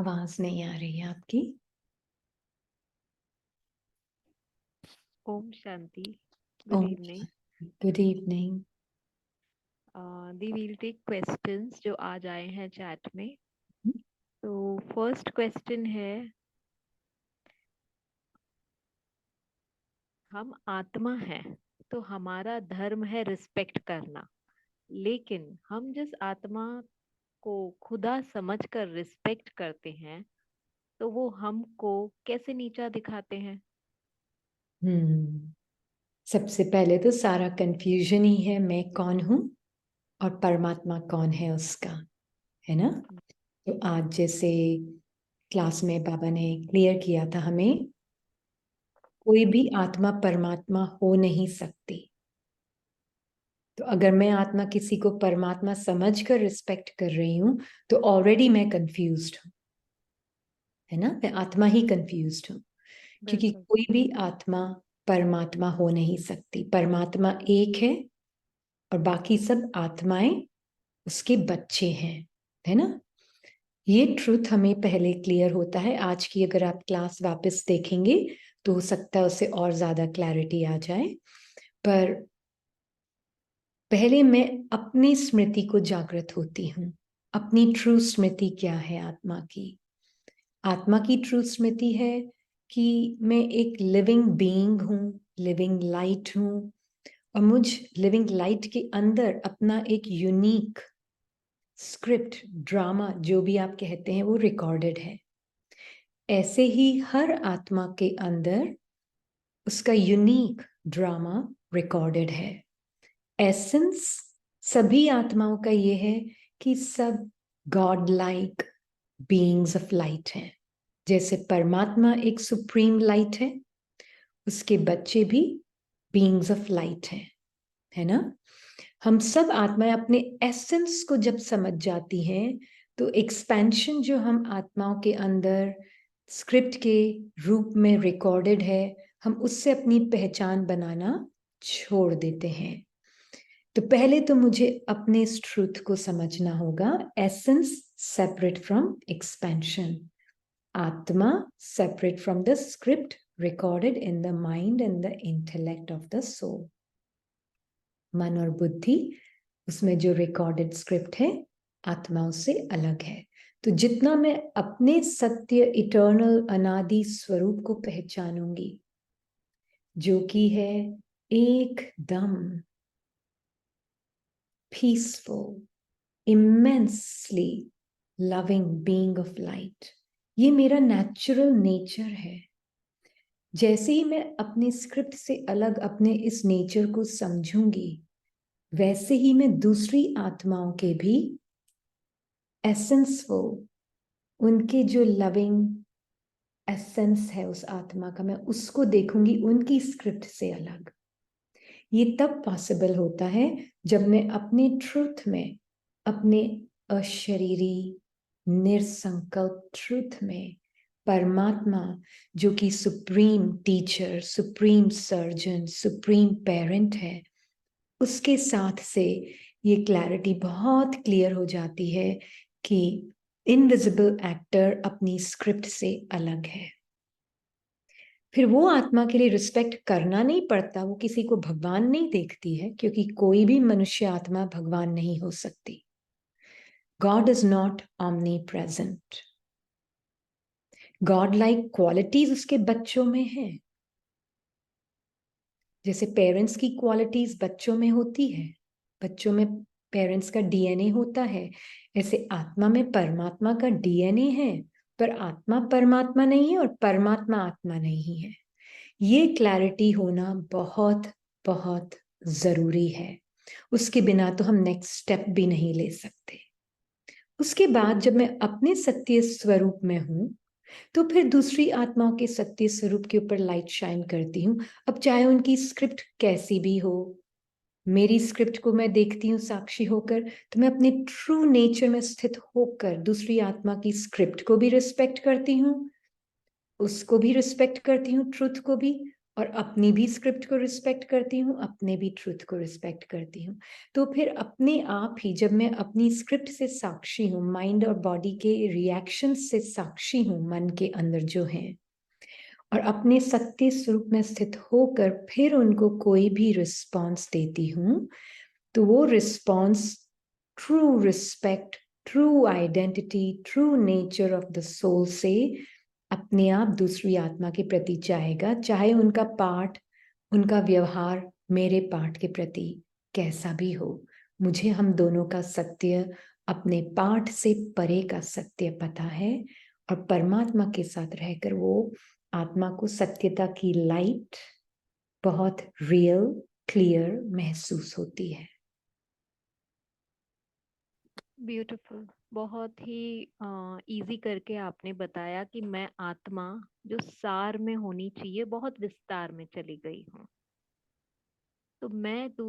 आवाज नहीं आ रही है आपकी। Om Shanti. Good Om evening. Good evening. The will take questions जो आज आए हैं चैट में. तो फर्स्ट क्वेश्चन है, हम आत्मा हैं तो हमारा धर्म है रिस्पेक्ट करना, लेकिन हम जिस आत्मा को खुदा समझकर रिस्पेक्ट करते हैं तो वो हमको कैसे नीचा दिखाते हैं? सबसे पहले तो सारा कंफ्यूजन ही है, मैं कौन हूं और परमात्मा कौन है उसका, है ना। तो आज जैसे क्लास में बाबा ने क्लियर किया था हमें, कोई भी आत्मा परमात्मा हो नहीं सकती। तो अगर मैं आत्मा किसी को परमात्मा समझकर रिस्पेक्ट कर रही हूं तो ऑलरेडी मैं कंफ्यूज्ड हूं, है ना। मैं आत्मा ही कंफ्यूज्ड हूं, क्योंकि बिल्कुल. कोई भी आत्मा परमात्मा हो नहीं सकती। परमात्मा एक है और बाकी सब आत्माएं उसके बच्चे हैं, है ना। ये ट्रुथ हमें पहले क्लियर होता है। आज की अगर आप क्लास वापस देखेंगे तो हो सकता है उससे और ज्यादा क्लैरिटी आ जाए। पर पहले मैं अपनी स्मृति को जागृत होती हूँ। अपनी ट्रू स्मृति क्या है आत्मा की? आत्मा की ट्रू स्मृति है कि मैं एक लिविंग बीइंग हूँ, लिविंग लाइट हूँ, और मुझ लिविंग लाइट के अंदर अपना एक यूनिक स्क्रिप्ट, ड्रामा, जो भी आप कहते हैं, वो रिकॉर्डेड है। ऐसे ही हर आत्मा के अंदर उसका यूनिक ड्रामा रिकॉर्डेड है। एसेंस सभी आत्माओं का ये है कि सब God like beings of light हैं। जैसे परमात्मा एक सुप्रीम लाइट है, उसके बच्चे भी बीइंग्स ऑफ लाइट हैं, है ना। हम सब आत्माएं अपने एसेंस को जब समझ जाती हैं तो एक्सपेंशन जो हम आत्माओं के अंदर स्क्रिप्ट के रूप में रिकॉर्डेड है, हम उससे अपनी पहचान बनाना छोड़ देते हैं। तो पहले तो मुझे अपने इस ट्रूथ को समझना होगा, एसेंस सेपरेट फ्रॉम एक्सपेंशन, आत्मा separate from the script recorded in the mind and the intellect of the soul. मन और बुद्धि, उसमें जो रिकॉर्डेड स्क्रिप्ट है आत्माओं से अलग है। तो जितना मैं अपने सत्य इटर्नल अनादि स्वरूप को पहचानूंगी, जो कि है एकदम peaceful, immensely loving being of light, ये मेरा नेचुरल नेचर है। जैसे ही मैं अपने स्क्रिप्ट से अलग अपने इस नेचर को समझूंगी, वैसे ही मैं दूसरी आत्माओं के भी एसेंसफुल, उनके जो लविंग एसेंस है उस आत्मा का, मैं उसको देखूंगी उनकी स्क्रिप्ट से अलग। ये तब पॉसिबल होता है जब मैं अपने ट्रुथ में, अपने अशरीरी निरसंकल्प ट्रुथ में परमात्मा, जो कि supreme teacher, supreme surgeon, supreme parent है, उसके साथ से ये क्लैरिटी बहुत क्लियर हो जाती है कि इनविजिबल एक्टर अपनी स्क्रिप्ट से अलग है। फिर वो आत्मा के लिए रिस्पेक्ट करना नहीं पड़ता, वो किसी को भगवान नहीं देखती है, क्योंकि कोई भी मनुष्य आत्मा भगवान नहीं हो सकती। God is not omni present. God like qualities उसके बच्चों में है। जैसे पेरेंट्स की क्वालिटीज बच्चों में होती है, बच्चों में पेरेंट्स का डीएनए होता है, ऐसे आत्मा में परमात्मा का डीएनए है। पर आत्मा परमात्मा नहीं है और परमात्मा आत्मा नहीं है। ये क्लैरिटी होना बहुत बहुत जरूरी है। उसके बिना तो हम नेक्स्ट स्टेप भी नहीं ले सकते। उसके बाद जब मैं अपने सत्य स्वरूप में हूं, तो फिर दूसरी आत्माओं के सत्य स्वरूप के ऊपर लाइट शाइन करती हूँ। अब चाहे उनकी स्क्रिप्ट कैसी भी हो, मेरी स्क्रिप्ट को मैं देखती हूँ साक्षी होकर, तो मैं अपने ट्रू नेचर में स्थित होकर दूसरी आत्मा की स्क्रिप्ट को भी रिस्पेक्ट करती हूँ, उसको भी रिस्पेक्ट करती हूँ, ट्रुथ को भी, और अपनी भी स्क्रिप्ट को रिस्पेक्ट करती हूँ, अपने भी ट्रुथ को रिस्पेक्ट करती हूँ। तो फिर अपने आप ही जब मैं अपनी स्क्रिप्ट से साक्षी हूँ, माइंड और बॉडी के रिएक्शन से साक्षी हूँ, मन के अंदर जो है, और अपने सत्य स्वरूप में स्थित होकर फिर उनको कोई भी रिस्पॉन्स देती हूँ, तो वो response true respect, true identity, true nature of the soul से अपने आप दूसरी आत्मा के प्रति जाएगा, चाहे उनका पाठ, उनका व्यवहार मेरे पाठ के प्रति कैसा भी हो। मुझे हम दोनों का सत्य, अपने पाठ से परे का सत्य पता है, और परमात्मा के साथ रहकर वो आत्मा को सत्यता की लाइट बहुत रियल, क्लियर महसूस होती है। ब्यूटीफुल। बहुत ही इजी करके आपने बताया कि मैं आत्मा जो सार में होनी चाहिए बहुत विस्तार में चली गई हूँ। तो मैं तो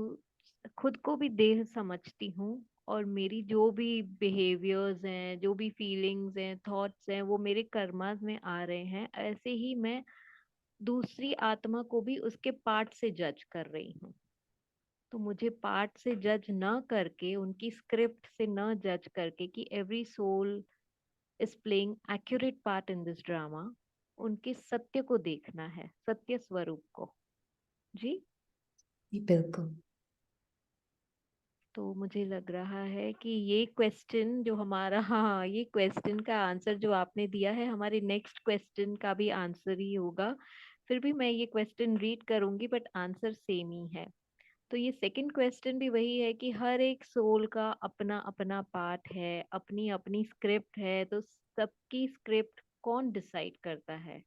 खुद को भी देह समझती हूँ, और मेरी जो भी बिहेवियर्स हैं, जो भी फीलिंग्स हैं, थॉट्स हैं, वो मेरे कर्मास में आ रहे हैं। ऐसे ही मैं दूसरी आत्मा को भी उसके पार्ट से जज कर रही हूँ। तो मुझे पार्ट से जज न करके, उनकी स्क्रिप्ट से न जज करके कि every soul is playing accurate part in this drama, उनके सत्य को देखना है, सत्य स्वरूप को। जी। बिल्कुल। तो मुझे लग रहा है कि ये क्वेश्चन जो हमारा, हाँ, ये क्वेश्चन का आंसर जो आपने दिया है हमारे नेक्स्ट क्वेश्चन का भी आंसर ही होगा। फिर भी मैं ये क्वेश्चन रीड करूंगी, बट आंसर सेम ही है। तो ये सेकंड क्वेश्चन भी वही है कि हर एक सोल का अपना अपना पार्ट है, अपनी अपनी स्क्रिप्ट है, तो सबकी स्क्रिप्ट कौन डिसाइड करता है?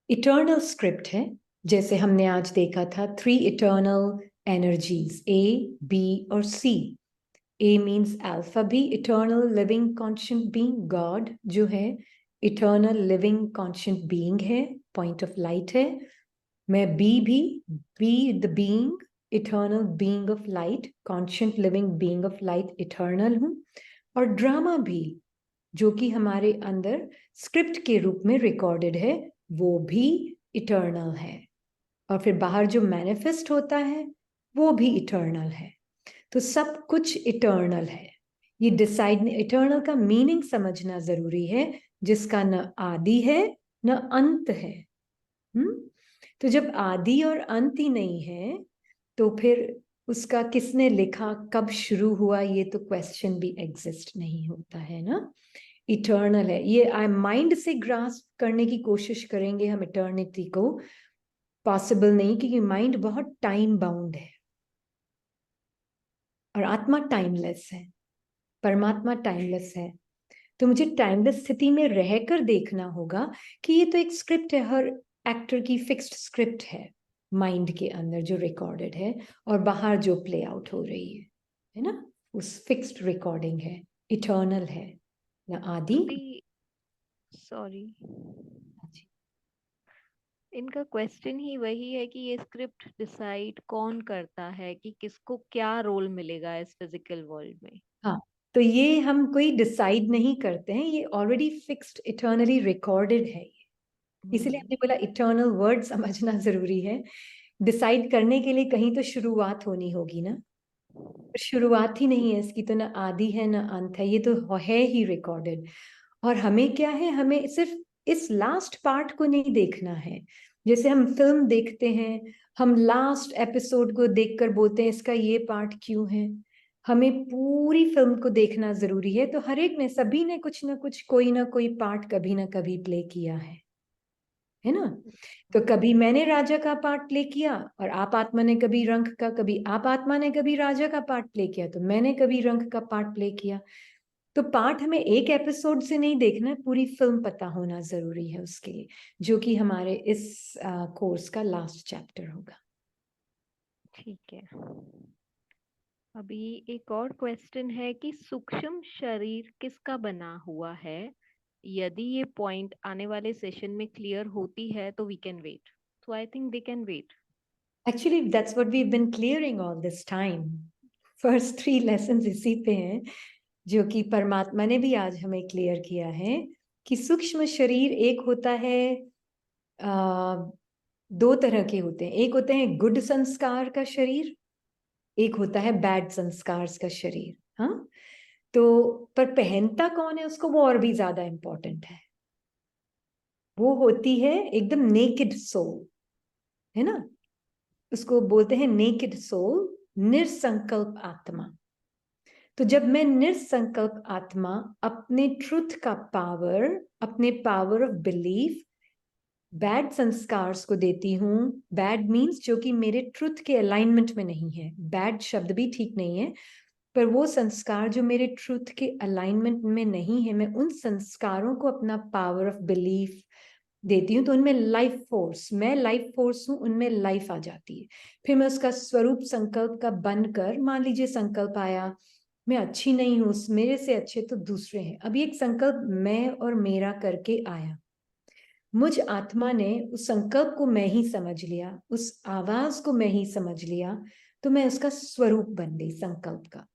इटर्नल स्क्रिप्ट है, जैसे हमने आज देखा था 3 इटर्नल एनर्जीज, ए, बी और सी। ए मीन्स अल्फा भी eternal living conscient being, God जो है इटर्नल लिविंग कॉन्शियंट बीइंग है, पॉइंट ऑफ लाइट है। मैं be the being, eternal being of light, conscient living being of light, eternal हूं। और ड्रामा भी, जो कि हमारे अंदर स्क्रिप्ट के रूप में रिकॉर्डेड है, वो भी इटर्नल है। और फिर बाहर जो मैनिफेस्ट होता है वो भी इटर्नल है। तो सब कुछ इटर्नल है। ये डिसाइड, इटर्नल का मीनिंग समझना जरूरी है, जिसका न आदि है न अंत है। तो जब आदि और अंत ही नहीं है, तो फिर उसका किसने लिखा, कब शुरू हुआ, ये तो क्वेश्चन भी एग्जिस्ट नहीं होता है ना। इटर्नल है ये। आई माइंड से ग्रास्प करने की कोशिश करेंगे हम इटर्निटी को, पॉसिबल नहीं, क्योंकि माइंड बहुत टाइम बाउंड है और आत्मा टाइमलेस है, परमात्मा टाइमलेस है। तो मुझे टाइमलेस स्थिति में रहकर देखना होगा कि ये तो एक स्क्रिप्ट है, हर एक्टर की फिक्स्ड स्क्रिप्ट है माइंड के अंदर जो रिकॉर्डेड है, और बाहर जो प्ले आउट हो रही है ना, उस फिक्स्ड रिकॉर्डिंग है, इटर्नल है, ना आदि। अभी सॉरी, इनका क्वेश्चन ही वही है कि ये स्क्रिप्ट डिसाइड कौन करता है कि किसको क्या रोल मिलेगा इस फिजिकल वर्ल्ड में। हाँ, तो ये हम कोई डिसाइड नहीं करते हैं, ये ऑलरेडी फिक्स्ड इटर्नली रिकॉर्डेड है। इसीलिए हमने बोला इटर्नल वर्ड समझना जरूरी है। डिसाइड करने के लिए कहीं तो शुरुआत होनी होगी ना, शुरुआत ही नहीं है इसकी, तो ना आदि है ना अंत है, ये तो है ही रिकॉर्डेड। और हमें क्या है, हमें सिर्फ इस लास्ट पार्ट को नहीं देखना है। जैसे हम फिल्म देखते हैं, हम लास्ट एपिसोड को देखकर बोलते हैं इसका ये पार्ट क्यों है। हमें पूरी फिल्म को देखना जरूरी है। तो हर एक ने, सभी ने कुछ ना कुछ, कोई ना कोई पार्ट कभी ना कभी प्ले किया है ना। तो कभी मैंने राजा का पार्ट प्ले किया, और आप आत्मा ने कभी रंक का, कभी आप आत्मा ने कभी राजा का पार्ट प्ले किया, तो मैंने कभी रंक का पार्ट प्ले किया। तो पार्ट हमें एक एपिसोड से नहीं देखना है, पूरी फिल्म पता होना जरूरी है उसके लिए, जो कि हमारे इस कोर्स का लास्ट चैप्टर होगा। ठीक है। अभी एक और क्वेश्चन है कि सूक्ष्म शरीर किसका बना हुआ है? यदि ये पॉइंट आने वाले सेशन में क्लियर होती है तो we can wait. So I think they can wait. Actually that's what we have been clearing all this time. First 3 lessons इसी पे हैं, जो कि परमात्मा ने भी आज हमें क्लियर किया है कि सूक्ष्म शरीर एक होता है दो तरह के होते हैं, एक होते हैं गुड संस्कार का शरीर, एक होता है बैड संस्कार का शरीर। हाँ, तो पर पहनता कौन है उसको, वो और भी ज्यादा इंपॉर्टेंट है। वो होती है एकदम नेकेड सोल, है ना, उसको बोलते हैं नेकेड सोल, निरसंकल्प आत्मा। तो जब मैं निरसंकल्प आत्मा अपने ट्रुथ का पावर, अपने पावर ऑफ बिलीफ बैड संस्कार्स को देती हूँ, बैड मीन्स जो कि मेरे ट्रुथ के अलाइनमेंट में नहीं है, बैड शब्द भी ठीक नहीं है, पर वो संस्कार जो मेरे ट्रुथ के अलाइनमेंट में नहीं है, मैं उन संस्कारों को अपना पावर ऑफ बिलीफ देती हूँ। तो उनमें लाइफ फोर्स, मैं लाइफ फोर्स हूँ, उनमें लाइफ आ जाती है। फिर मैं उसका स्वरूप संकल्प का बनकर, मान लीजिए संकल्प आया मैं अच्छी नहीं हूँ, मेरे से अच्छे तो दूसरे हैं, अभी एक संकल्प मैं और मेरा करके आया, मुझ आत्मा ने उस संकल्प को मैं ही समझ लिया, उस आवाज को मैं ही समझ लिया, तो मैं उसका स्वरूप बन गई, संकल्प का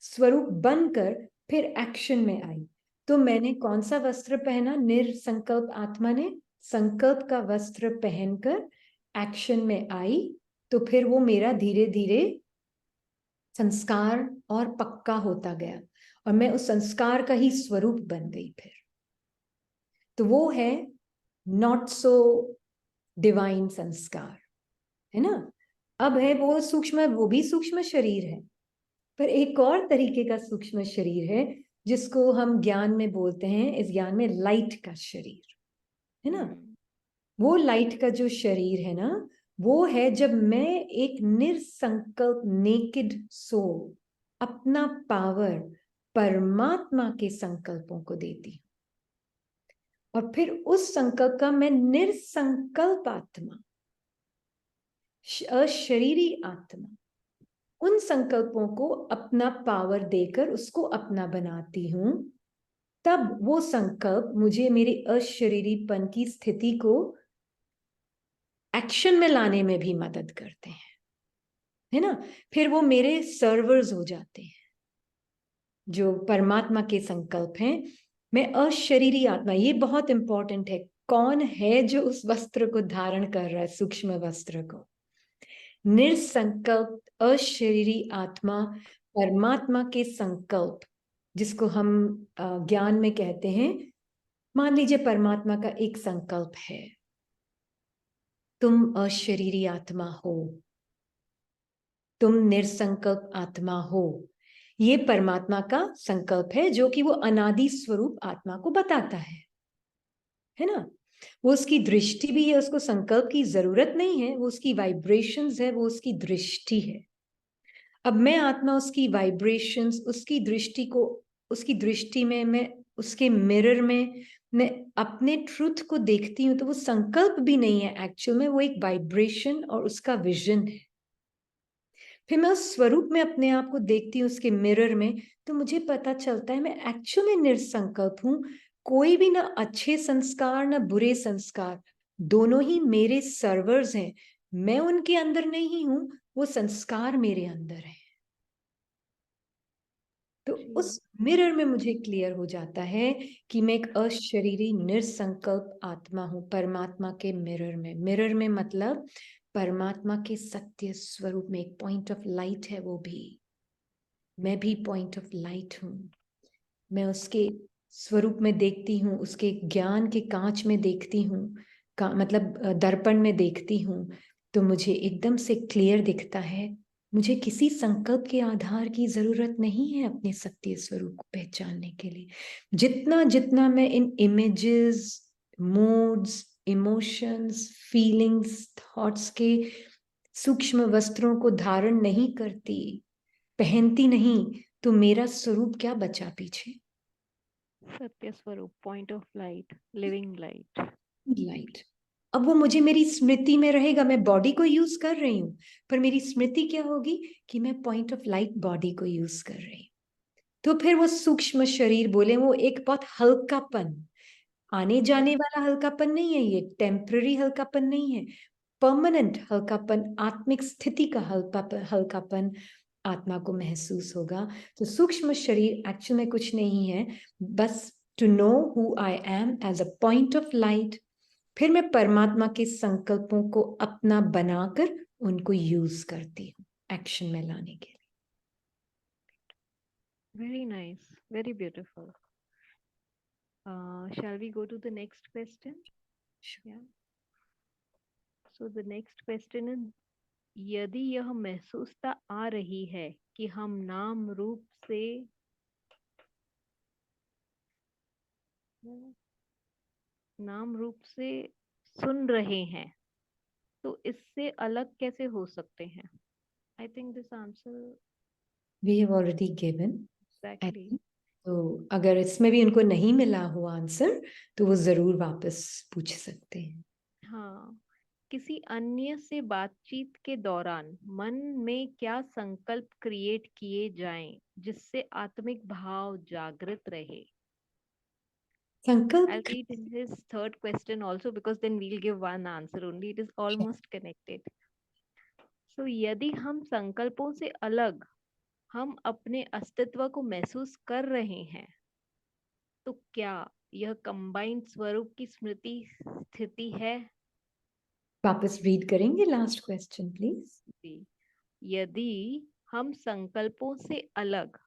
स्वरूप बनकर फिर एक्शन में आई। तो मैंने कौन सा वस्त्र पहना, निरसंकल्प आत्मा ने संकल्प का वस्त्र पहनकर एक्शन में आई, तो फिर वो मेरा धीरे धीरे संस्कार और पक्का होता गया और मैं उस संस्कार का ही स्वरूप बन गई फिर। तो वो है नॉट सो डिवाइन संस्कार, है ना। अब है वो सूक्ष्म, वो भी सूक्ष्म शरीर है, पर एक और तरीके का सूक्ष्म शरीर है जिसको हम ज्ञान में बोलते हैं, इस ज्ञान में लाइट का शरीर, है ना। वो लाइट का जो शरीर है ना, वो है जब मैं एक निरसंकल्प नेकेड सोल अपना पावर परमात्मा के संकल्पों को देती हूँ, और फिर उस संकल्प का मैं निरसंकल्प आत्मा, अशरीरी आत्मा, उन संकल्पों को अपना पावर देकर उसको अपना बनाती हूं। तब वो संकल्प मुझे मेरे अशरीरीपन की स्थिति को एक्शन में लाने में भी मदद करते हैं, है ना। फिर वो मेरे सर्वर्स हो जाते हैं, जो परमात्मा के संकल्प हैं। मैं अशरीरी आत्मा, ये बहुत इंपॉर्टेंट है, कौन है जो उस वस्त्र को धारण कर रहा है, सूक्ष्म वस्त्र को, निरसंकल्प अशरीरी आत्मा, परमात्मा के संकल्प, जिसको हम ज्ञान में कहते हैं, मान लीजिए परमात्मा का एक संकल्प है, तुम अशरीरी आत्मा हो, तुम निरसंकल्प आत्मा हो। ये परमात्मा का संकल्प है जो कि वो अनादि स्वरूप आत्मा को बताता है ना। वो उसकी दृष्टि भी है, उसको संकल्प की जरूरत नहीं है, वो उसकी वाइब्रेशंस है, वो उसकी दृष्टि है। अब मैं आत्मा उसकी वाइब्रेशंस, उसकी दृष्टि को, उसकी दृष्टि में मैं उसके मिरर में मैं अपने ट्रुथ को देखती हूँ, तो वो संकल्प भी नहीं है एक्चुअल में, वो एक वाइब्रेशन और उसका विजन है। फिर मैं उस स्वरूप में अपने आप को देखती हूँ उसके मिरर में, तो मुझे पता चलता है मैं एक्चुअल में निरसंकल्प हूँ। कोई भी ना अच्छे संस्कार ना बुरे संस्कार, दोनों ही मेरे सर्वर्स हैं, मैं उनके अंदर नहीं हूं, वो संस्कार मेरे अंदर है। तो उस मिरर में मुझे क्लियर हो जाता है कि मैं एक अशरीरी निरसंकल्प आत्मा हूं, परमात्मा के मिरर में। मिरर में मतलब परमात्मा के सत्य स्वरूप में एक पॉइंट ऑफ लाइट है, वो भी, मैं भी पॉइंट ऑफ लाइट हूं। मैं उसके स्वरूप में देखती हूँ, उसके ज्ञान के कांच में देखती हूँ, मतलब दर्पण में देखती हूँ, तो मुझे एकदम से क्लियर दिखता है। मुझे किसी संकल्प के आधार की जरूरत नहीं है अपने सत्य स्वरूप को पहचानने के लिए। जितना जितना मैं इन images, moods, emotions, feelings, thoughts के सूक्ष्म वस्त्रों को धारण नहीं करती, पहनती नहीं, तो मेरा स्वरूप क्या बचा पीछे? सत्य स्वरूप, point of light, living light. Light. अब वो मुझे मेरी स्मृति में रहेगा, मैं बॉडी को यूज कर रही हूँ, पर मेरी स्मृति क्या होगी कि मैं पॉइंट ऑफ लाइट बॉडी को यूज कर रही हूँ। तो फिर वो सूक्ष्म शरीर बोले, वो एक बहुत हल्कापन, आने जाने वाला हल्कापन नहीं है, ये टेम्पररी हल्कापन नहीं है, परमानेंट हल्कापन, आत्मिक स्थिति का हल्कापन आत्मा को महसूस होगा। तो सूक्ष्म शरीर एक्चुअल में कुछ नहीं है, बस to know who I am as a point of light, फिर मैं परमात्मा के संकल्पों को अपना बनाकर उनको यूज करती हूँ एक्शन में लाने के लिए। Very nice, very beautiful. Shall we go to the next question? Yeah. So the next question is, यदि यह महसूसता आ रही है कि हम नाम रूप से सुन रहे हैं, तो इससे अलग कैसे हो सकते हैं? I think this answer We have already given. exactly. तो अगर इसमें भी उनको नहीं मिला हो आंसर तो वो जरूर वापस पूछ सकते हैं। हाँ, किसी अन्य से बातचीत के दौरान मन में क्या संकल्प क्रिएट किए जाएं जिससे आत्मिक भाव जागृत रहे? संकल्प I'll read his third question also, because then we'll give one answer only. It is almost connected. So यदि हम संकल्पों से अलग हम अपने अस्तित्व को महसूस कर रहे हैं, तो क्या यह कंबाइंड स्वरूप की स्मृति स्थिति है? वापस रीड करेंगे लास्ट क्वेश्चन प्लीज। यदि हम संकल्पों से अलग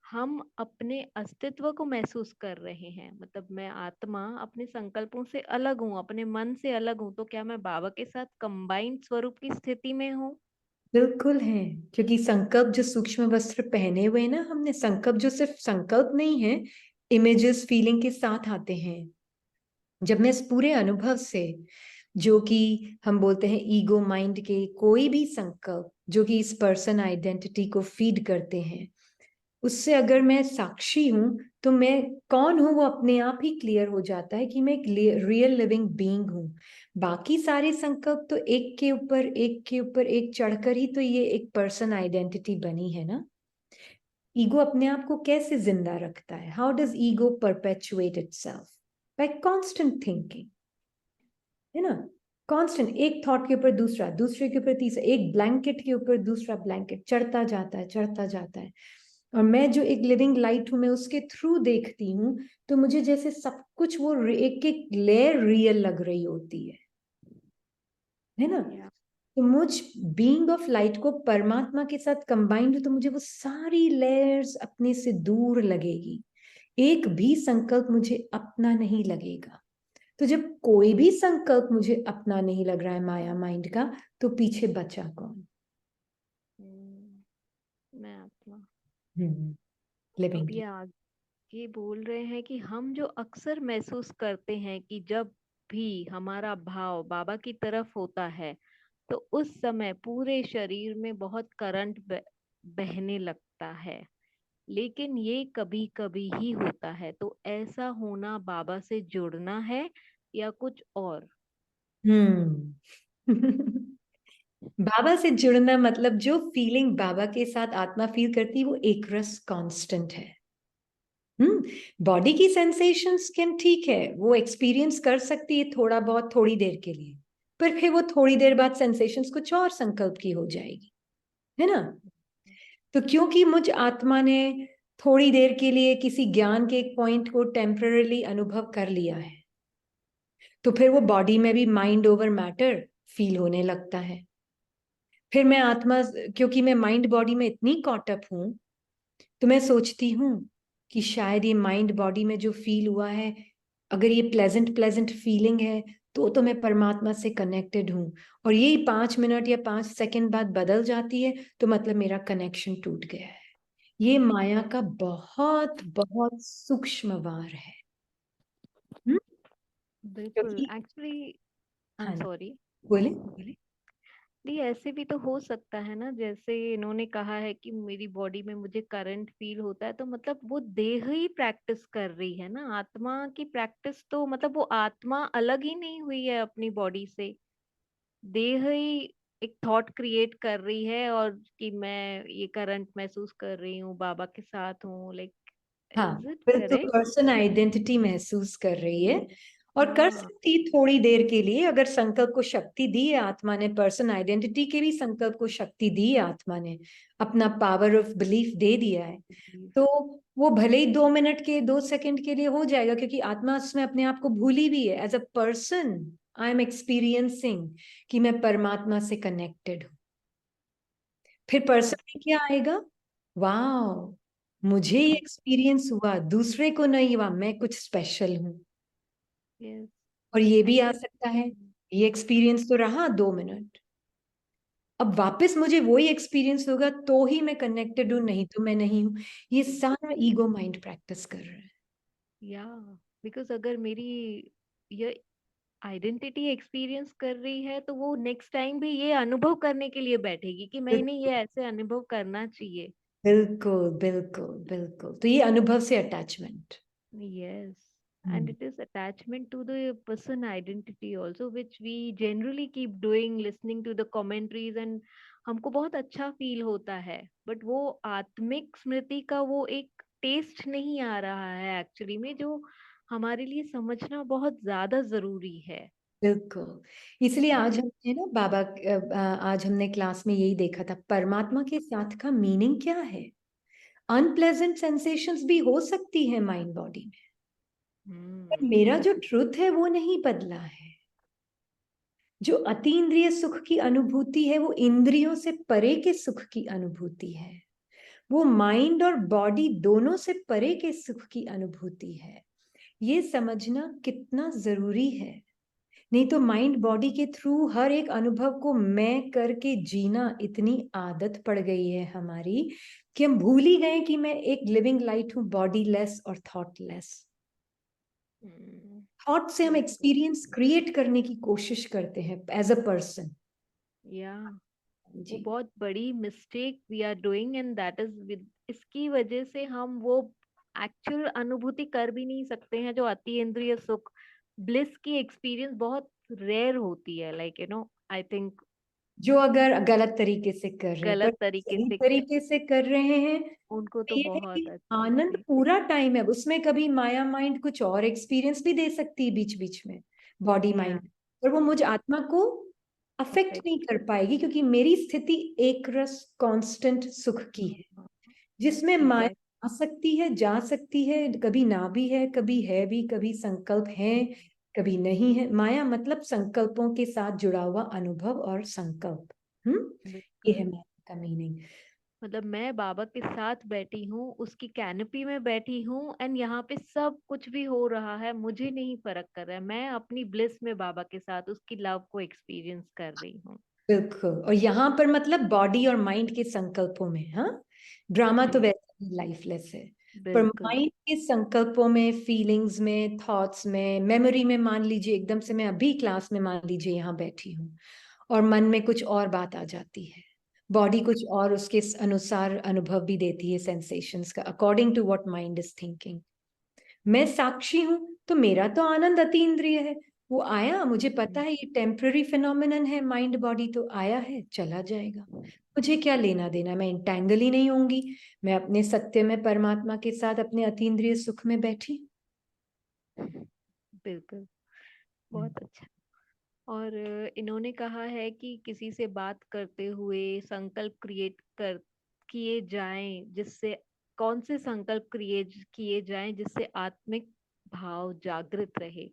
हम अपने अस्तित्व को महसूस कर रहे हैं, मतलब मैं आत्मा अपने संकल्पों से अलग हूँ, अपने मन से अलग हूँ, तो क्या मैं बाबा के साथ कंबाइंड स्वरूप की स्थिति में हूँ? बिल्कुल है, क्योंकि संकल्प जो सूक्ष्म वस्त्र पहने हुए ना हमने, संकल्प जो सिर्फ संकल्प नहीं है, इमेजेस फीलिंग के साथ आते हैं। जब मैं इस पूरे अनुभव से, जो कि हम बोलते हैं ईगो माइंड के कोई भी संकल्प जो कि इस पर्सन आइडेंटिटी को फीड करते हैं, उससे अगर मैं साक्षी हूं तो मैं कौन हूं वो अपने आप ही क्लियर हो जाता है कि मैं एक रियल लिविंग बीइंग हूं। बाकी सारे संकल्प तो एक के ऊपर एक चढ़कर ही तो ये एक पर्सन आइडेंटिटी बनी है ना। ईगो अपने आप को कैसे जिंदा रखता है? How does ego perpetuate itself? Bye constant thinking, है ना। कांस्टेंट, एक थॉट के ऊपर दूसरा, दूसरे के ऊपर तीसरा, एक ब्लैंकेट के ऊपर दूसरा ब्लैंकेट चढ़ता जाता है, चढ़ता जाता है। और मैं जो एक लिविंग लाइट हूं, मैं उसके थ्रू देखती हूँ, तो मुझे जैसे सब कुछ वो एक एक लेयर रियल लग रही होती है ना। Yeah. तो मुझ बीइंग ऑफ लाइट को परमात्मा के साथ कंबाइंड हो तो मुझे वो सारी लेयर्स अपने से दूर लगेगी, एक भी संकल्प मुझे अपना नहीं लगेगा। तो जब कोई भी संकल्प मुझे अपना नहीं लग रहा है माया माइंड का, तो पीछे बचा कौन? मैं आत्मा। लिविंग। अब ये आगे बोल रहे हैं कि हम जो अक्सर महसूस करते हैं कि जब भी हमारा भाव बाबा की तरफ होता है, तो उस समय पूरे शरीर में बहुत करंट बहने लगता है, लेकिन ये कभी कभी ही होता है, तो ऐसा होना बाबा से जुड़ना है या कुछ और? बाबा से जुड़ना मतलब जो फीलिंग बाबा के साथ आत्मा फील करती है वो एक रस कांस्टेंट है। बॉडी की सेंसेशंस कैन ठीक है, वो एक्सपीरियंस कर सकती है थोड़ा बहुत थोड़ी देर के लिए, पर फिर वो थोड़ी देर बाद सेंसेशंस कुछ और संकल्प की हो जाएगी, है ना। तो क्योंकि मुझ आत्मा ने थोड़ी देर के लिए किसी ज्ञान के एक पॉइंट को टेम्पररीली अनुभव कर लिया है, तो फिर वो बॉडी में भी माइंड ओवर मैटर फील होने लगता है। फिर मैं आत्मा, क्योंकि मैं माइंड बॉडी में इतनी कॉटअप हूं, तो मैं सोचती हूँ कि शायद ये माइंड बॉडी में जो फील हुआ है, अगर ये प्लेजेंट प्लेजेंट फीलिंग है, तो मैं परमात्मा से कनेक्टेड हूँ। और यही 5 मिनट या 5 सेकंड बाद बदल जाती है, तो मतलब मेरा कनेक्शन टूट गया है। ये माया का बहुत बहुत सूक्ष्म वार है। बिल्कुल। क्योंकि एक्चुअली आई एम हाँ, सॉरी। बोले। नहीं, ऐसे भी तो हो सकता है ना, जैसे इन्होंने कहा है कि मेरी बॉडी में मुझे करंट फील होता है, तो मतलब वो देह ही प्रैक्टिस कर रही है ना, आत्मा की प्रैक्टिस, तो मतलब वो आत्मा अलग ही नहीं हुई है अपनी बॉडी से। देह ही एक थॉट क्रिएट कर रही है, और कि मैं ये करंट महसूस कर रही हूँ, बाबा के साथ हूँ, लाइक हाँ, इज इट फिर तो करेक्ट? पर्सन आइडेंटिटी महसूस कर रही है। और कर हाँ सकती थोड़ी देर के लिए, अगर संकल्प को शक्ति दी है आत्मा ने, पर्सन आइडेंटिटी के भी संकल्प को शक्ति दी है आत्मा ने, अपना पावर ऑफ बिलीफ दे दिया है, तो वो भले ही 2 मिनट के 2 सेकंड के लिए हो जाएगा, क्योंकि आत्मा उसमें अपने आप को भूली भी है। As a person I am experiencing कि मैं परमात्मा से कनेक्टेड हूं। फिर पर्सन में क्या आएगा? वाओ, मुझे ये एक्सपीरियंस हुआ, दूसरे को नहीं हुआ, मैं कुछ स्पेशल हूं। यस और ये भी एंड आ सकता है, ये एक्सपीरियंस तो रहा 2 मिनट, अब वापस मुझे वही एक्सपीरियंस होगा तो ही मैं कनेक्टेड हूं, नहीं तो मैं नहीं हूं। ये सारा ईगो माइंड प्रैक्टिस कर रहा है। या बिकॉज अगर मेरी ये आइडेंटिटी एक्सपीरियंस कर रही है तो वो नेक्स्ट टाइम भी ये अनुभव करने के लिए बैठेगी कि नहीं नहीं, ये ऐसे अनुभव करना चाहिए। बिल्कुल बिल्कुल बिल्कुल, तो ये अनुभव से attachment. Yes, and it is attachment to the person identity also, which we generally keep doing, listening to the commentaries, and हमको बहुत अच्छा फील होता है, बट वो आत्मिक स्मृति का वो एक टेस्ट नहीं आ रहा है एक्चुअली में, जो हमारे लिए समझना बहुत ज्यादा जरूरी है। बिल्कुल, इसलिए आज हमने ना बाबा आज हमने क्लास में यही देखा था, परमात्मा के साथ का मीनिंग क्या है। अनप्लेजेंट सेंसेशंस भी हो सकती है माइंड बॉडी में, पर मेरा जो ट्रुथ है वो नहीं बदला है। जो अतीन्द्रिय सुख की अनुभूति है वो इंद्रियों से परे के सुख की अनुभूति है, वो माइंड और बॉडी दोनों से परे के सुख की अनुभूति है। ये समझना कितना जरूरी है। नहीं तो माइंड बॉडी के थ्रू हर एक अनुभव को मैं करके जीना इतनी आदत पड़ गई है हमारी कि हम भूल ही गए कि मैं एक लिविंग लाइट हूं, बॉडी लेस और थॉट लेस। थॉट से हम बिल्कुल। एक्सपीरियंस क्रिएट करने की कोशिश करते हैं एज अ पर्सन। या वो जी, बहुत बड़ी mistake we are doing, and that is with इसकी वजह से हम वो एक्चुअल अनुभूति कर भी नहीं सकते हैं, जो अतीन्द्रिय सुख ब्लिस की एक्सपीरियंस बहुत रेयर होती है, लाइक आई थिंक जो अगर गलत तरीके से कर रहे हैं, पर गलत तरीके सही से तरीके से कर रहे हैं, उनको तो तो ये है बहुत कि अच्छे आनंद से पूरा टाइम है उसमें। कभी माया माइंड कुछ और एक्सपीरियंस भी दे सकती है बीच बीच में, बॉडी या माइंड, पर वो मुझ आत्मा को अफेक्ट अफेक्ट। नहीं कर पाएगी, क्योंकि मेरी स्थिति एक रस कांस्टेंट सुख की है, जिसमें माया एग्जैक्ट। आ सकती है, जा सकती है, कभी ना भी है, कभी है भी, कभी संकल्प है, कभी नहीं है। माया मतलब संकल्पों के साथ जुड़ा हुआ अनुभव और संकल्प। ये है बिल्कुल। माया का मीनिंग। मतलब मैं बाबा के साथ बैठी हूँ, उसकी कैनपी में बैठी हूँ, एंड यहाँ पे सब कुछ भी हो रहा है, मुझे नहीं फर्क कर रहा है, मैं अपनी ब्लिस में बाबा के साथ उसकी लव को एक्सपीरियंस कर रही हूँ। बिल्कुल, और यहाँ पर मतलब बॉडी और माइंड के संकल्पों में, हाँ, ड्रामा तो जी वैसे ही लाइफलेस है, पर बिल्कुल। माइंड के संकल्पों में, फीलिंग्स में, थॉट्स में, मेमोरी में, मान लीजिए एकदम से मैं अभी क्लास में मान लीजिए यहाँ बैठी हूँ और मन में कुछ और बात आ जाती है, बॉडी कुछ और उसके अनुसार अनुभव भी देती है, सेंसेशंस का, according to what mind is thinking. मैं साक्षी हूं, तो मेरा तो आनंद अतीन्द्रिय है। वो आया, मुझे पता है ये टेम्पररी फिनोमिनन है, माइंड बॉडी तो आया है, चला जाएगा, मुझे क्या लेना देना, मैं इंटैंगल ही नहीं होंगी, मैं अपने सत्य में परमात्मा के साथ अपने अतीन्द्रिय सुख में बैठी। बिल्कुल, बहुत अच्छा। और इन्होंने कहा है कि किसी से बात करते हुए संकल्प क्रिएट कर किए जाएं, जिससे कौन से संकल्प क्रिएट किए जाएं जिससे आत्मिक भाव जागृत रहे।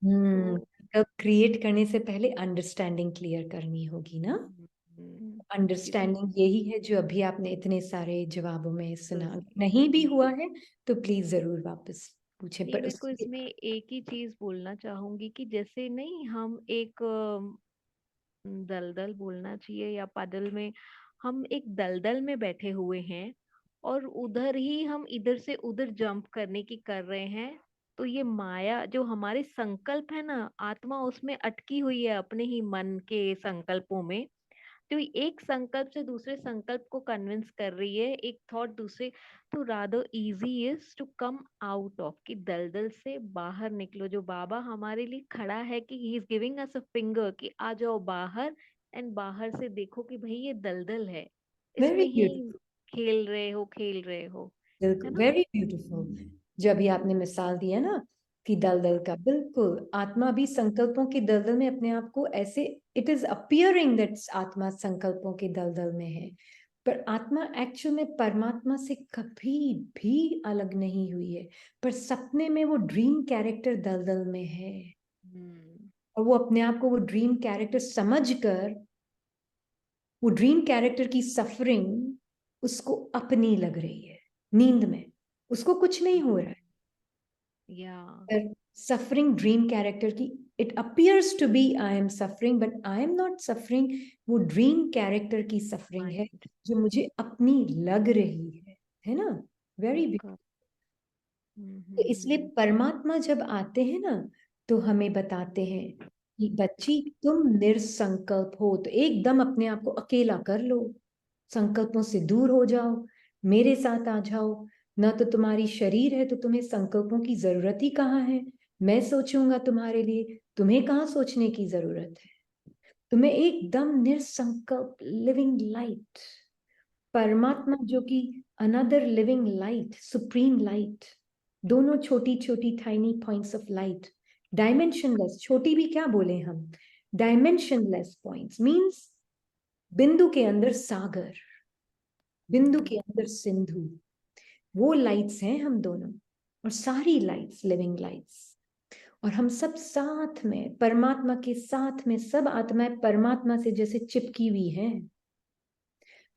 तो तब क्रिएट करने से पहले अंडरस्टैंडिंग क्लियर करनी होगी ना। किसी अंडरस्टैंडिंग यही है जो अभी आपने इतने सारे जवाबों में सुना, नहीं भी जी हुआ है तो प्लीज जरूर वापस पूछें, नहीं, पर मेरे को उसके। इसमें एक ही चीज बोलना चाहूंगी कि जैसे नहीं, हम एक दलदल बोलना चाहिए या पादल में, हम एक दलदल में बैठे हुए हैं और उधर ही हम इधर से उधर जंप करने की कर रहे हैं, तो ये माया जो हमारे संकल्प है ना, आत्मा उसमें अटकी हुई है अपने ही मन के संकल्पों में, तो एक संकल्प से दूसरे संकल्प को कन्विंस कर रही है, एक थॉट दूसरे। तो rather easy is to come out of, कि दलदल से बाहर निकलो, जो बाबा हमारे लिए खड़ा है कि he is giving us a finger कि आ जाओ बाहर, एंड बाहर से देखो कि भाई ये दलदल है, वेरी इसमें ही ब्यूटीफुल, खेल रहे हो, खेल रहे हो, है बिल्कुल ना। Very beautiful. जो अभी आपने मिसाल दिया ना, कि दलदल का, बिल्कुल आत्मा भी संकल्पों के दलदल में अपने आप को ऐसे, इट इज अपियरिंग दैट आत्मा संकल्पों के दलदल में है, पर आत्मा एक्चुअल में परमात्मा से कभी भी अलग नहीं हुई है, पर सपने में वो ड्रीम कैरेक्टर दलदल में है, और वो अपने आप को वो ड्रीम कैरेक्टर समझकर वो ड्रीम कैरेक्टर की सफरिंग उसको अपनी लग रही है नींद में, उसको कुछ नहीं हो रहा है, पर सफरिंग ड्रीम कैरेक्टर की, it appears to be I am suffering but I am not suffering, वो ड्रीम कैरेक्टर की सफरिंग है जो मुझे अपनी लग रही है ना, वेरी ब्यूटीफुल। तो इसलिए परमात्मा जब आते हैं ना तो हमें बताते हैं कि बच्ची तुम निरसंकल्प हो, तो एकदम अपने आप को अकेला कर लो, संकल्पों से दूर हो जाओ, मेरे साथ आ जाओ, ना तो तुम्हारी शरीर है तो तुम्हें संकल्पों की जरूरत ही कहाँ है, मैं सोचूंगा तुम्हारे लिए, तुम्हें कहाँ सोचने की जरूरत है, तुम्हें एकदम निरसंकल्प लिविंग लाइट, परमात्मा जो कि another living light, supreme light, दोनों छोटी छोटी tiny points of light, dimensionless, छोटी भी क्या बोले हम, डायमेंशनलेस पॉइंट्स मींस बिंदु के अंदर सागर, बिंदु के अंदर सिंधु, वो लाइट्स हैं हम दोनों, और सारी लाइट्स लिविंग लाइट्स, और हम सब साथ में परमात्मा के साथ में, सब आत्माएं परमात्मा से जैसे चिपकी हुई हैं।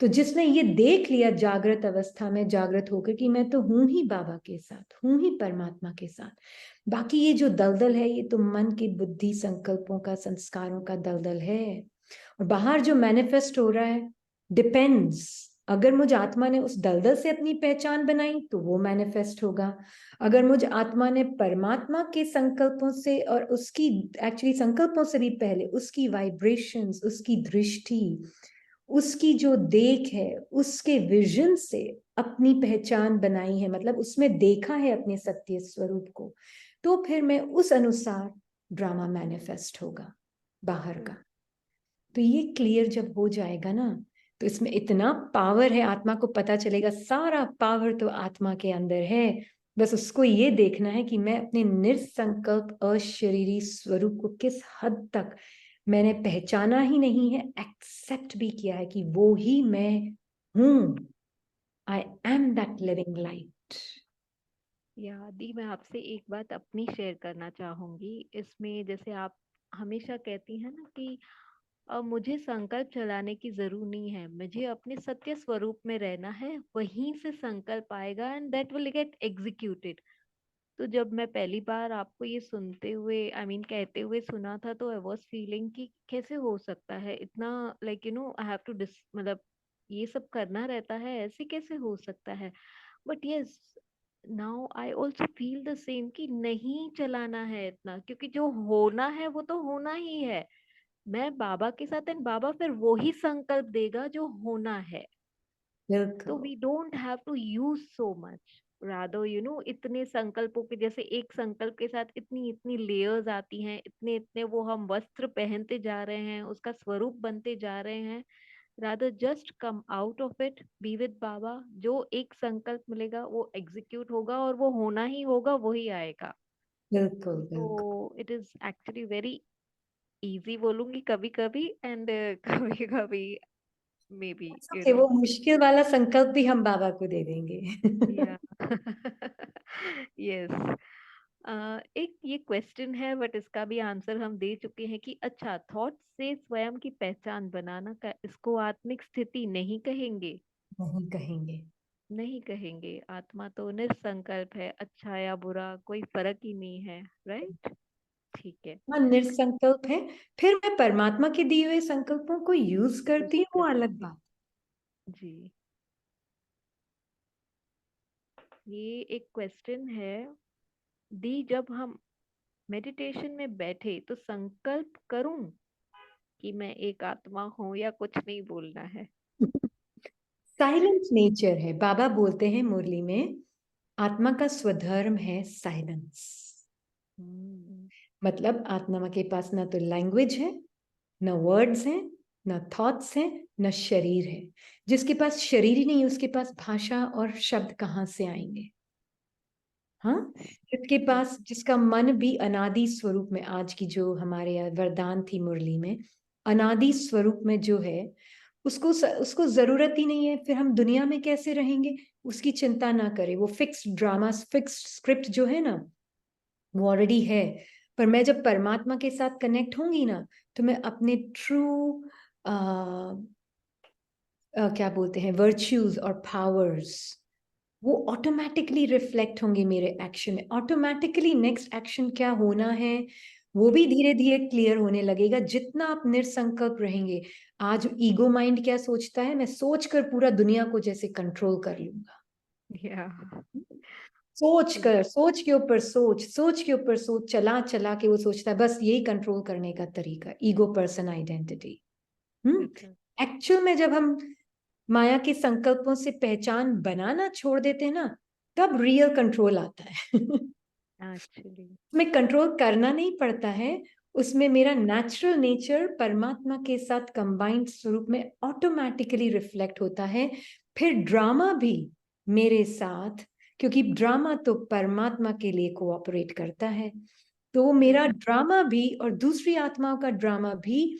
तो जिसने ये देख लिया जागृत अवस्था में, जागृत होकर कि मैं तो हूं ही बाबा के साथ, हूं ही परमात्मा के साथ, बाकी ये जो दलदल है ये तो मन की बुद्धि संकल्पों का, संस्कारों का दलदल है, और बाहर जो मैनिफेस्ट हो रहा है डिपेंड्स, अगर मुझ आत्मा ने उस दलदल से अपनी पहचान बनाई तो वो मैनिफेस्ट होगा, अगर मुझ आत्मा ने परमात्मा के संकल्पों से, और उसकी एक्चुअली संकल्पों से भी पहले उसकी वाइब्रेशंस, उसकी दृष्टि, उसकी जो देख है, उसके विजन से अपनी पहचान बनाई है, मतलब उसमें देखा है अपने सत्य स्वरूप को, तो फिर मैं उस अनुसार ड्रामा मैनिफेस्ट होगा बाहर का। तो ये क्लियर जब हो जाएगा ना, तो इसमें इतना पावर है, आत्मा को पता चलेगा सारा पावर तो आत्मा के अंदर है, बस उसको ये देखना है कि मैं अपने निरसंकल्प अशरीरी स्वरूप को किस हद तक मैंने पहचाना ही नहीं है, एक्सेप्ट भी किया है कि वो ही मैं हूं, I am that living light. दी मैं आपसे एक बात अपनी शेयर करना चाहूंगी इसमें, जैसे आप हमेशा कहती हैं ना कि मुझे संकल्प चलाने की जरूरत नहीं है, मुझे अपने सत्य स्वरूप में रहना है, वहीं से संकल्प आएगा and that will get executed. तो जब मैं पहली बार आपको ये सुनते हुए कहते हुए सुना था, तो आई वाज फीलिंग कि कैसे हो सकता है इतना, लाइक आई हैव टू मतलब ये सब करना रहता है, ऐसे कैसे हो सकता है। But yes, now I also feel the same कि नहीं चलाना है इतना, क्योंकि जो होना है वो तो होना ही है। मैं बाबा के साथ एंड बाबा फिर वो ही संकल्प देगा जो होना है। तो बिल्कुल we don't have to use so much, rather इतने संकल्पों के, जैसे एक संकल्प के साथ इतनी इतनी लेयर्स आती हैं, इतने इतने वो हम वस्त्र पहनते जा रहे हैं, उसका स्वरूप बनते जा रहे हैं। Rather just come out of it, be with बाबा, जो एक संकल्प मिलेगा वो एग्जीक्यूट होगा और वो होना ही होगा, वही आएगा। बिल्कुल बिल्कुल। तो it is actually very easy बोलूंगी कभी कभी, एंड कभी कभी मे बी ओके, वो मुश्किल वाला संकल्प भी हम बाबा को दे देंगे। या यस। एक ये क्वेश्चन है, बट इसका भी आंसर हम दे चुके हैं कि अच्छा, थॉट से स्वयं की पहचान बनाना का इसको आत्मिक स्थिति नहीं कहेंगे। नहीं कहेंगे। नहीं कहेंगे, आत्मा तो निरसंकल्प है, अच्छा या बुरा कोई फर्क ही नहीं है, राइट। ठीक है। हाँ, निरसंकल्प है, फिर मैं परमात्मा के दिए हुए संकल्पों को यूज यूज करती हूँ, वो अलग करेंगे। बात। जी, ये एक क्वेश्चन है दी, जब हम मेडिटेशन में बैठे तो संकल्प करूं कि मैं एक आत्मा हूं, या कुछ नहीं बोलना है। साइलेंट नेचर है, बाबा बोलते हैं मुरली में, आत्मा का स्वधर्म है साइलेंस, हम्म। मतलब आत्मा के पास ना तो लैंग्वेज है, न वर्ड्स हैं, न थॉट्स हैं, न शरीर है, जिसके पास शरीर ही नहीं उसके पास भाषा और शब्द कहाँ से आएंगे। हाँ, जिसके पास, जिसका मन भी अनादि स्वरूप में, आज की जो हमारे यहाँ वरदान थी मुरली में, अनादि स्वरूप में जो है, उसको जरूरत ही नहीं है, फिर हम दुनिया में कैसे रहेंगे, उसकी चिंता ना करे। वो फिक्स्ड ड्रामा, फिक्स्ड स्क्रिप्ट जो है ना, वो ऑलरेडी है। पर मैं जब परमात्मा के साथ कनेक्ट होंगी ना, तो मैं अपने ट्रू क्या बोलते हैं, वर्च्यूज और पावर्स, वो ऑटोमेटिकली रिफ्लेक्ट होंगे मेरे एक्शन में। ऑटोमेटिकली नेक्स्ट एक्शन क्या होना है वो भी धीरे धीरे क्लियर होने लगेगा, जितना आप निर्संकल्प रहेंगे। आज ईगो माइंड क्या सोचता है, मैं सोच कर पूरा दुनिया को जैसे कंट्रोल कर लूंगा। या सोच कर, सोच के ऊपर सोच, सोच के ऊपर सोच, चला चला के वो सोचता है बस यही कंट्रोल करने का तरीका, ईगो पर्सन आइडेंटिटी। एक्चुअल में जब हम माया के संकल्पों से पहचान बनाना छोड़ देते हैं ना, तब रियल कंट्रोल आता है। एक्चुअली उसमें कंट्रोल करना नहीं पड़ता है, उसमें मेरा नेचुरल नेचर परमात्मा के साथ कंबाइंड स्वरूप में ऑटोमेटिकली रिफ्लेक्ट होता है। फिर ड्रामा भी मेरे साथ, क्योंकि ड्रामा तो परमात्मा के लिए कोऑपरेट करता है, तो मेरा ड्रामा भी और दूसरी आत्माओं का ड्रामा भी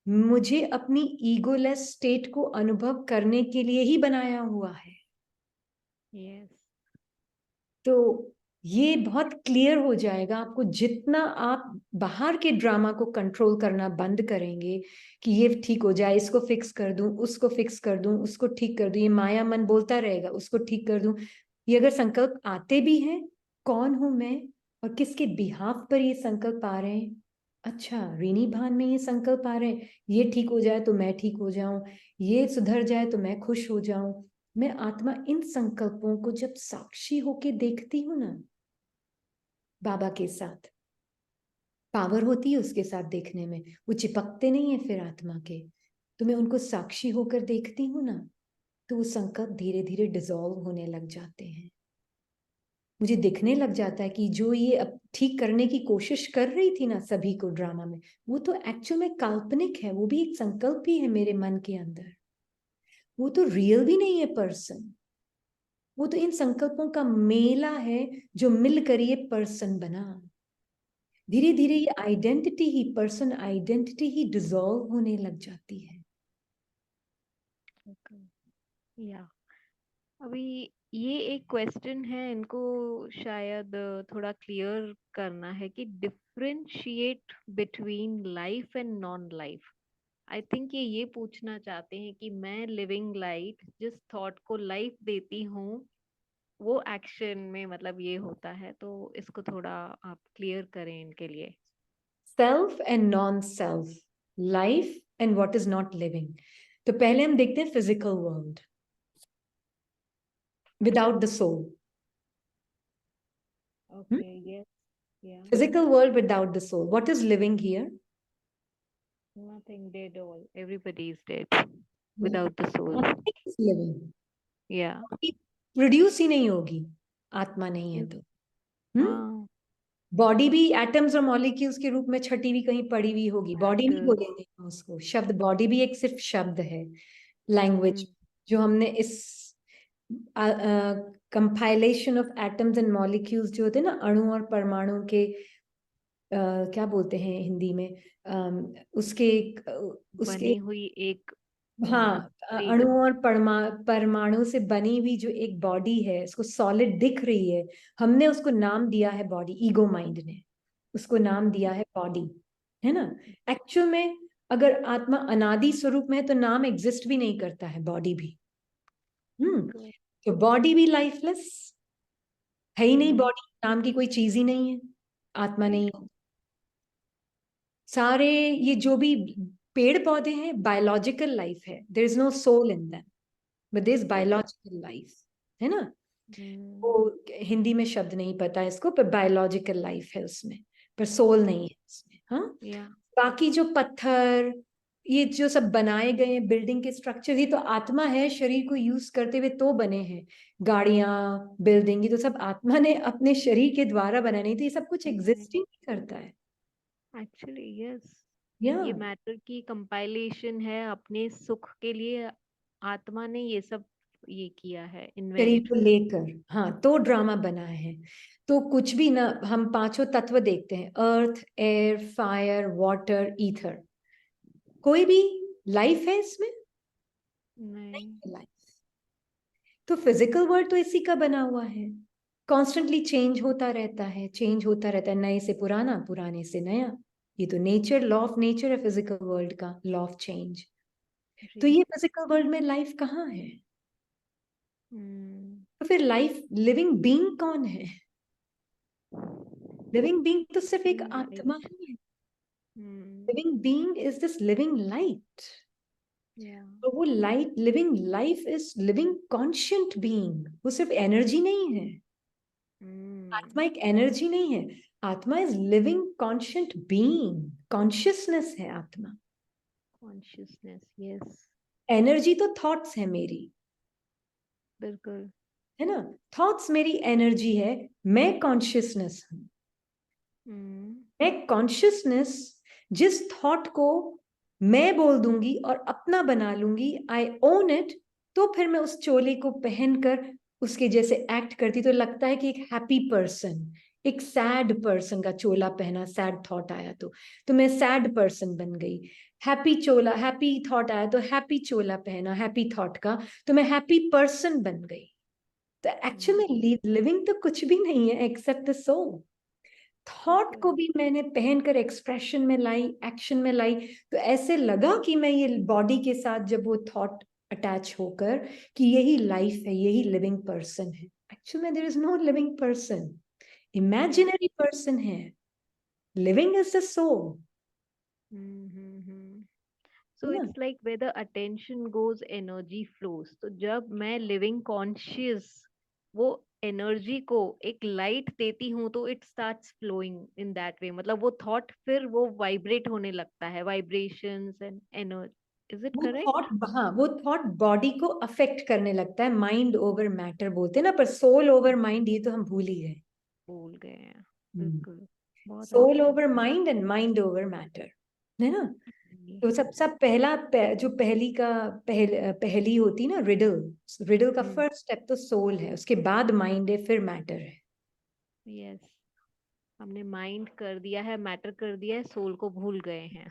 मुझे अपनी ईगोलेस स्टेट को अनुभव करने के लिए ही बनाया हुआ है। यस तो ये बहुत क्लियर हो जाएगा आपको, जितना आप बाहर के ड्रामा को कंट्रोल करना बंद करेंगे कि ये ठीक हो जाए, इसको फिक्स कर दूं, उसको फिक्स कर दूं, उसको ठीक कर दूं, ये माया मन बोलता रहेगा उसको ठीक कर दूं। ये अगर संकल्प आते भी हैं, कौन हूं मैं और किसके बिहाफ पर ये संकल्प आ रहे हैं, अच्छा ऋणी भान में ये संकल्प आ रहे हैं, ये ठीक हो जाए तो मैं ठीक हो जाऊं, ये सुधर जाए तो मैं खुश हो जाऊं। मैं आत्मा इन संकल्पों को जब साक्षी होके देखती हूँ ना, बाबा के साथ पावर होती है उसके साथ देखने में, वो चिपकते नहीं है फिर आत्मा के, तो मैं उनको साक्षी होकर देखती हूँ ना, तो वो संकल्प धीरे धीरे डिसॉल्व होने लग जाते हैं। मुझे दिखने लग जाता है कि जो ये अब ठीक करने की कोशिश कर रही थी ना सभी को ड्रामा में, वो तो एक्चुअल में काल्पनिक है, वो भी एक संकल्प ही है मेरे मन के अंदर, वो तो रियल भी नहीं है पर्सन। वो तो इन संकल्पों का मेला है जो मिलकर ये पर्सन बना। धीरे धीरे ये आइडेंटिटी ही, पर्सन आइडेंटिटी ही डिसॉल्व होने लग जाती है। या अभी ये एक क्वेश्चन है, इनको शायद थोड़ा क्लियर करना है कि differentiate between life and non life. I think ये पूछना चाहते हैं कि मैं लिविंग लाइट जिस थॉट को लाइफ देती हूँ वो एक्शन में मतलब ये होता है, तो इसको थोड़ा आप क्लियर करें इनके लिए। Self and non self, life and what is not living. तो पहले हम देखते हैं physical world without the soul. Okay yes या physical world without the soul, what is living here? Nothing, dead all, everybody is dead without the soul. Nothing is living, या produce ही नहीं होगी आत्मा नहीं है तो। हम्म, हाँ बॉडी भी एटम्स और मॉलिक्यूल्स के रूप में छटी हुई कहीं पड़ी हुई होगी, बॉडी नहीं तो बोलेंगे हम उसको, शब्द बॉडी भी एक सिर्फ शब्द है लैंग्वेज, जो हमने इस compilation of atoms and molecules जो होते हैं ना, अणु और परमाणु के क्या बोलते हैं हिंदी में, उसके उसके बनी हुई एक हाँ, एक अणु और परमाणु से बनी हुई जो एक बॉडी है, उसको सॉलिड दिख रही है, हमने उसको नाम दिया है बॉडी, ईगो माइंड ने उसको नाम दिया है बॉडी, है ना। एक्चुअल में अगर आत्मा अनादि स्वरूप में है तो नाम एग्जिस्ट भी नहीं करता है बॉडी भी। तो बॉडी भी लाइफलेस है ही नहीं, बॉडी नाम की कोई चीज ही नहीं है, आत्मा नहीं है। सारे ये जो भी पेड़ पौधे हैं बायोलॉजिकल लाइफ है, there is no soul in them, but there is biological life, है ना। वो हिंदी में शब्द नहीं पता इसको, पर बायोलॉजिकल लाइफ है उसमें, पर सोल नहीं है उसमें। हाँ, या बाकी जो पत्थर, ये जो सब बनाए गए हैं बिल्डिंग के स्ट्रक्चर, ये तो आत्मा है शरीर को यूज करते हुए तो बने हैं। गाड़ियां, बिल्डिंग, ये तो सब आत्मा ने अपने शरीर के द्वारा बनाए, नहीं तो ये सब कुछ एग्जिस्ट ही नहीं करता है। एक्चुअली यस, या ये मैटर की कंपाइलेशन है अपने सुख के लिए। आत्मा ने ये सब ये किया है, शरीर इन्वेंट। को लेकर, हाँ, तो ड्रामा बना है। तो कुछ भी ना, हम पांचों तत्व देखते हैं, अर्थ, एयर, फायर, वाटर, ईथर। कोई भी लाइफ है इसमें? नहीं। नहीं लाइफ। तो फिजिकल वर्ल्ड तो इसी का बना हुआ है, कॉन्स्टेंटली चेंज होता रहता है, चेंज होता रहता है, नए से पुराना, पुराने से नया। ये तो नेचर, लॉ ऑफ नेचर है फिजिकल वर्ल्ड का, लॉ ऑफ चेंज। तो जी। ये फिजिकल वर्ल्ड में लाइफ कहाँ है? हम्म। तो फिर लाइफ, लिविंग बीइंग कौन है? लिविंग बीइंग तो सिर्फ एक लिविंग आत्मा लाइट। ही है। Hmm. Living being is this living light. Yeah. और वो light, living life is living conscient being. वो सिर्फ एनर्जी नहीं है। हम्म। आत्मा एक एनर्जी नहीं है। आत्मा is living conscient being, consciousness है आत्मा। Consciousness, yes. एनर्जी तो थॉट्स है मेरी, बिल्कुल। है ना? थॉट्स मेरी एनर्जी है, मैं कॉन्शियसनेस हूं। हम्म। मैं कॉन्शियसनेस, जिस थॉट को मैं बोल दूंगी और अपना बना लूंगी, आई ओन इट, तो फिर मैं उस चोले को पहनकर उसके जैसे एक्ट करती, तो लगता है कि एक हैप्पी पर्सन, एक सैड पर्सन का चोला पहना, सैड थॉट आया तो मैं सैड पर्सन बन गई। हैप्पी चोला, हैप्पी थॉट आया तो हैप्पी चोला पहना, हैप्पी थॉट का, तो मैं हैप्पी पर्सन बन गई। तो एक्चुअल हम्म। में लिविंग तो कुछ भी नहीं है एक्सेप्ट द सोल। थॉट को बिल्कुल। भी मैंने पहनकर एक्सप्रेशन में लाई, एक्शन में लाई, तो ऐसे लगा कि मैं ये बॉडी के साथ जब वो थॉट अटैच होकर कि यही लाइफ है, यही लिविंग पर्सन है। एक्चुअली में there is no living person, imaginary person है। Living is the soul, hmm. है सो ना? It's like where the attention goes energy flows। तो जब मैं लिविंग कॉन्शियस वो एनर्जी को एक लाइट देती हूँ तो it starts flowing in that way. मतलब वो थॉट फिर वो वाइब्रेट होने लगता है, vibrations and energy. Is it वो थॉट, करेक्ट? हाँ, वो थॉट बॉडी को अफेक्ट करने लगता है। माइंड ओवर मैटर बोलते हैं ना, पर सोल ओवर माइंड ये तो हम भूल ही गए। भूल गए हैं। बिल्कुल। बहुत सोल अच्छा। Over mind and mind over matter, है ना? जी। तो सबसे पहला जो पहली होती ना, रिडल, रिडल का हम्म। फर्स्ट स्टेप तो सोल है, उसके बाद माइंड है, फिर मैटर है। यस। हमने माइंड कर दिया है, मैटर कर दिया है, सोल को भूल गए हैं।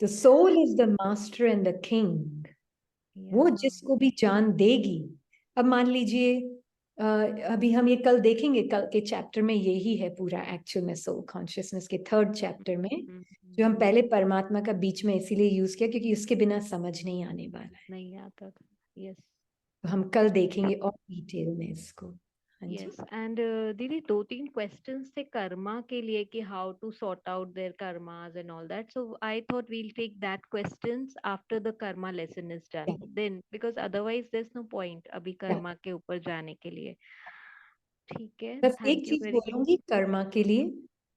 तो soul is the master and the king. Yeah. वो जिसको भी जान देगी। अब मान लीजिए, अ, अभी हम ये कल देखेंगे, कल के चैप्टर में यही है पूरा, एक्चुअल में सोल कॉन्शियसनेस के थर्ड चैप्टर में, जो हम पहले परमात्मा का बीच में इसीलिए यूज किया क्योंकि उसके बिना समझ नहीं आने वाला है। नहीं आता था। यस। तो हम कल देखेंगे और डिटेल में इसको। हाँ जी। यस। एंड दीदी, दो तीन क्वेश्चंस थे कर्मा के लिए कि how to sort out their karmas and all that. So I thought we'll take that questions after the karma lesson is done, then because otherwise there is no point अभी karma के ऊपर जाने के लिए। ठीक है। बस एक थैंक यू चीज वेरी मच। बोलूंगी कर्मा के लिए,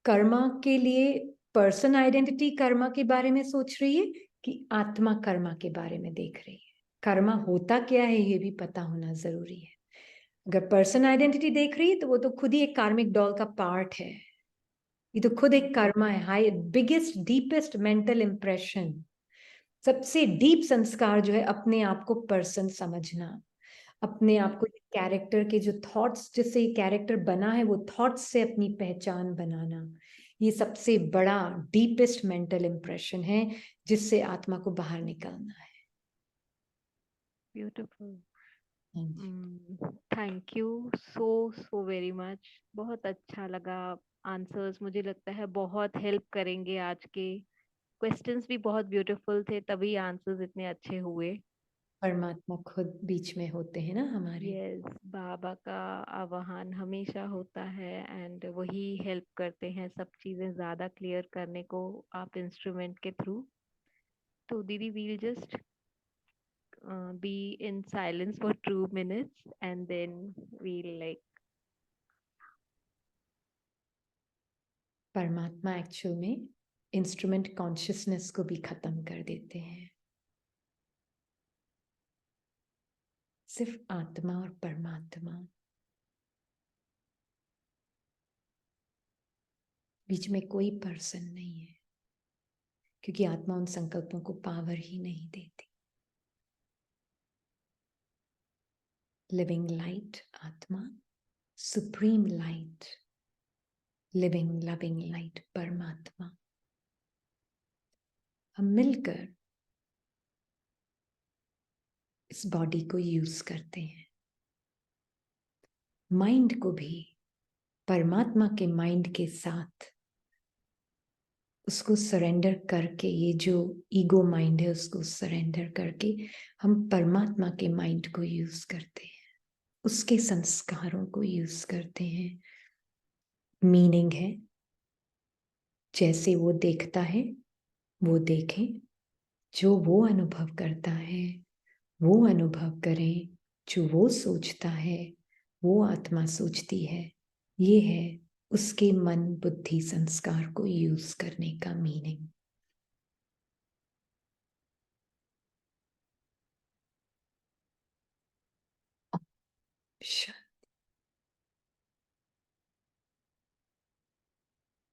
कर्मा के लिए पर्सन आइडेंटिटी कर्मा के बारे में सोच रही है कि आत्मा कर्मा के बारे में देख रही है? कर्मा होता क्या है ये भी पता होना जरूरी है। अगर पर्सन आइडेंटिटी देख रही है तो वो तो खुद ही एक कार्मिक डॉल का पार्ट है। ये तो खुद एक कर्मा है, high biggest deepest mental impression, सबसे डीप संस्कार जो है अपने आप को पर्सन समझना, अपने आप को कैरेक्टर के जो थॉट्स जिससे ये कैरेक्टर बना है वो थॉट्स से अपनी पहचान बनाना, ये सबसे बड़ा डीपेस्ट मेंटल इंप्रेशन है जिससे आत्मा को बाहर निकलना है। ब्यूटिफुल। हाँ जी। Thank you so so very much. बहुत अच्छा लगा। आंसर्स मुझे लगता है बहुत हेल्प करेंगे। आज के क्वेश्चंस भी बहुत ब्यूटीफुल थे, तभी आंसर्स इतने अच्छे हुए। परमात्मा खुद बीच में होते हैं ना हमारे। यस। बाबा का आवाहन हमेशा होता है एंड वही हेल्प करते हैं सब चीज़ें ज़्यादा क्लियर करने को, आप इंस्ट्रूमेंट के थ्रू। तो दीदी, we'll just be in silence for 2 minutes and then we'll like। परमात्मा एक्चुअल में इंस्ट्रूमेंट कॉन्शियसनेस को भी खत्म कर देते हैं। सिर्फ आत्मा और परमात्मा, बीच में कोई पर्सन नहीं है, क्योंकि आत्मा उन संकल्पों को पावर ही नहीं देती। लिविंग लाइट आत्मा, supreme light, living loving light परमात्मा। हम मिलकर इस बॉडी को यूज करते हैं, माइंड को भी परमात्मा के माइंड के साथ उसको सरेंडर करके, ये जो ईगो माइंड है उसको सरेंडर करके हम परमात्मा के माइंड को यूज करते हैं, उसके संस्कारों को यूज करते हैं। मीनिंग है जैसे वो देखता है वो देखे, जो वो अनुभव करता है वो अनुभव करें, जो वो सोचता है वो आत्मा सोचती है। ये है उसके मन बुद्धि संस्कार को यूज करने का मीनिंग। शांति।